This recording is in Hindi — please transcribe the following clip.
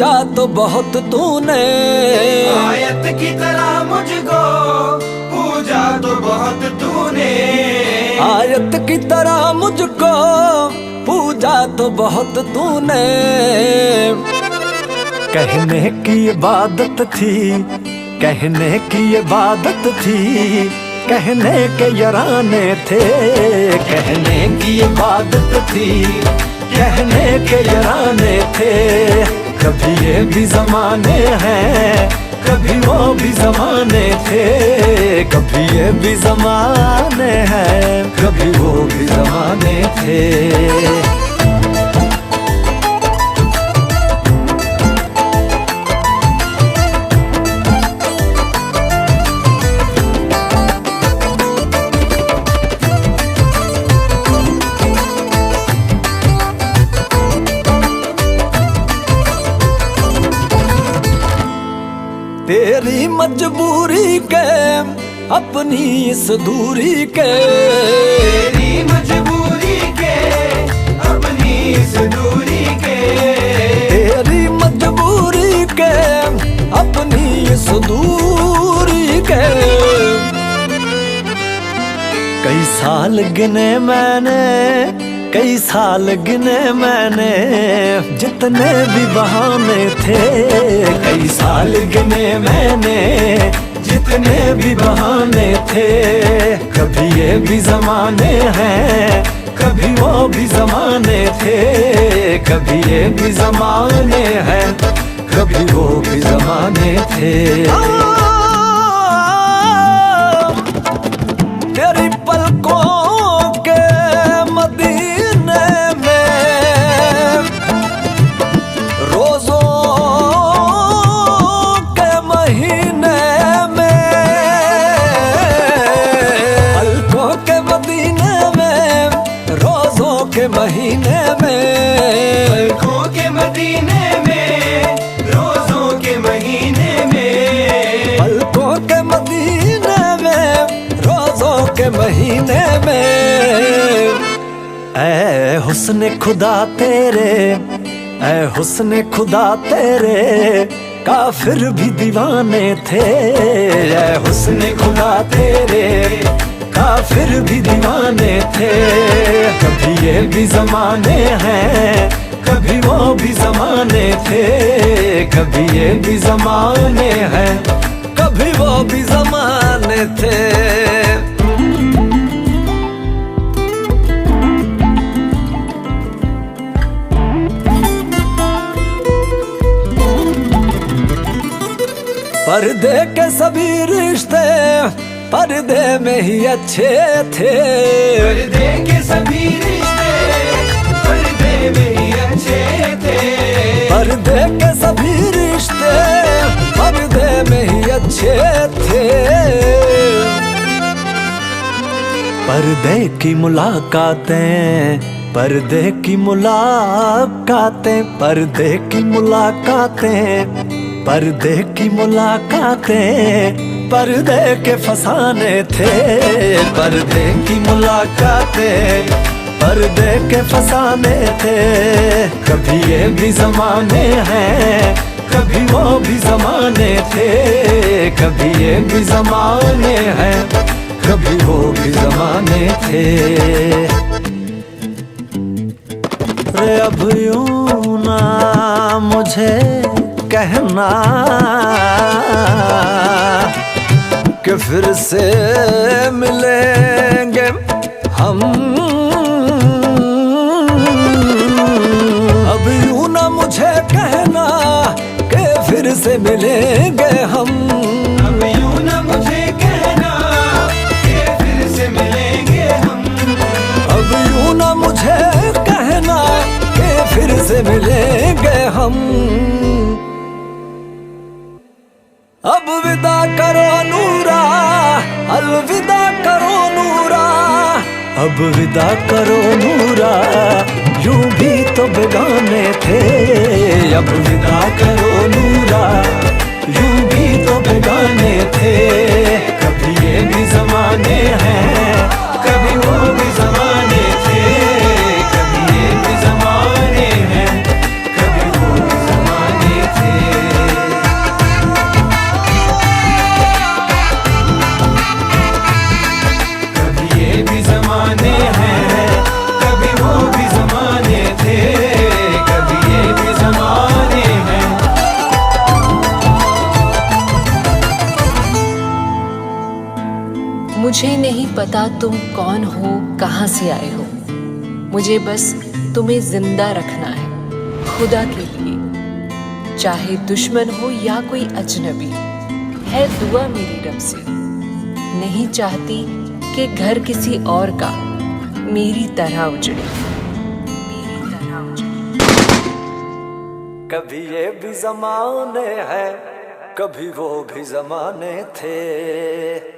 पूजा तो बहुत तूने, आयत की तरह मुझको पूजा तो बहुत तूने, आयत की तरह मुझको पूजा तो बहुत तूने। कहने की इबादत थी, कहने की इबादत थी, कहने के यराने थे, कहने की इबादत थी, कहने के यराने थे। कभी ये भी जमाने हैं, कभी वो भी जमाने थे, कभी ये भी जमाने हैं, कभी वो भी जमाने थे। तेरी मजबूरी के अपनी इस दूरी के, तेरी मजबूरी के अपनी इस दूरी के, तेरी मजबूरी के अपनी इस दूरी के। कई साल गिने मैंने, कई साल गिने मैंने, जितने भी बहाने थे, कई साल गिने मैंने, जितने भी बहाने थे। कभी ये भी जमाने हैं, कभी वो भी जमाने थे, कभी ये भी जमाने हैं, कभी वो भी जमाने थे। तेरी पलकों के मदीने में, रोजों के महीने में, पलकों के मदीने में, रोजों के महीने में, पलकों के मदीने में, रोजों के महीने में, पलकों के मदीने में, रोजों के महीने में। ऐ हुस्न खुदा तेरे, ऐ हुस्न खुदा तेरे, काफिर भी दीवाने थे। ऐ हुस्न खुदा तेरे, काफिर भी दीवाने थे। कभी ये भी जमाने हैं, कभी वो भी जमाने थे, कभी ये भी जमाने हैं, कभी वो भी जमाने थे। पर्दे के सभी रिश्ते पर्दे में ही अच्छे थे, पर्दे के सभी रिश्ते पर्दे में ही अच्छे थे, पर्दे के सभी रिश्ते पर्दे में ही अच्छे थे। पर्दे की मुलाकातें, पर्दे की मुलाकातें, पर्दे की मुलाकातें, पर्दे की मुलाकातें, पर्दे के फसाने थे। पर्दे की मुलाकातें, पर्दे के फसाने थे। कभी ये भी जमाने हैं, कभी वो भी जमाने थे, कभी ये भी जमाने हैं, कभी वो भी जमाने थे। रे अब यूं ना मुझे कहना कि फिर से मिलेंगे हम, अब यूं ना मुझे कहना कि फिर से मिलेंगे हम, अब यूं ना मुझे कहना कि फिर से मिलेंगे हम, अब यूं ना मुझे कहना कि फिर से मिलेंगे हम। अब विदा करो नूरा, अलविदा करो नूरा, अब विदा करो नूरा, यूं भी तो बेगाने थे। अब विदा करो नूरा, यूं भी तो बेगाने थे। कभी ये भी जमाने हैं, कभी वो भी जमाने थे, कभी ये भी जमाने हैं, कभी वो भी जमाने थे। मुझे नहीं पता तुम कौन हो, कहाँ से आए हो। मुझे बस तुम्हें जिंदा रखना है खुदा के लिए, चाहे दुश्मन हो या कोई अजनबी। है दुआ मेरी रब से, नहीं चाहती कि घर किसी और का मेरी तरह उजड़े, मेरी तरह उजड़े। कभी ये भी जमाने हैं, कभी वो भी जमाने थे।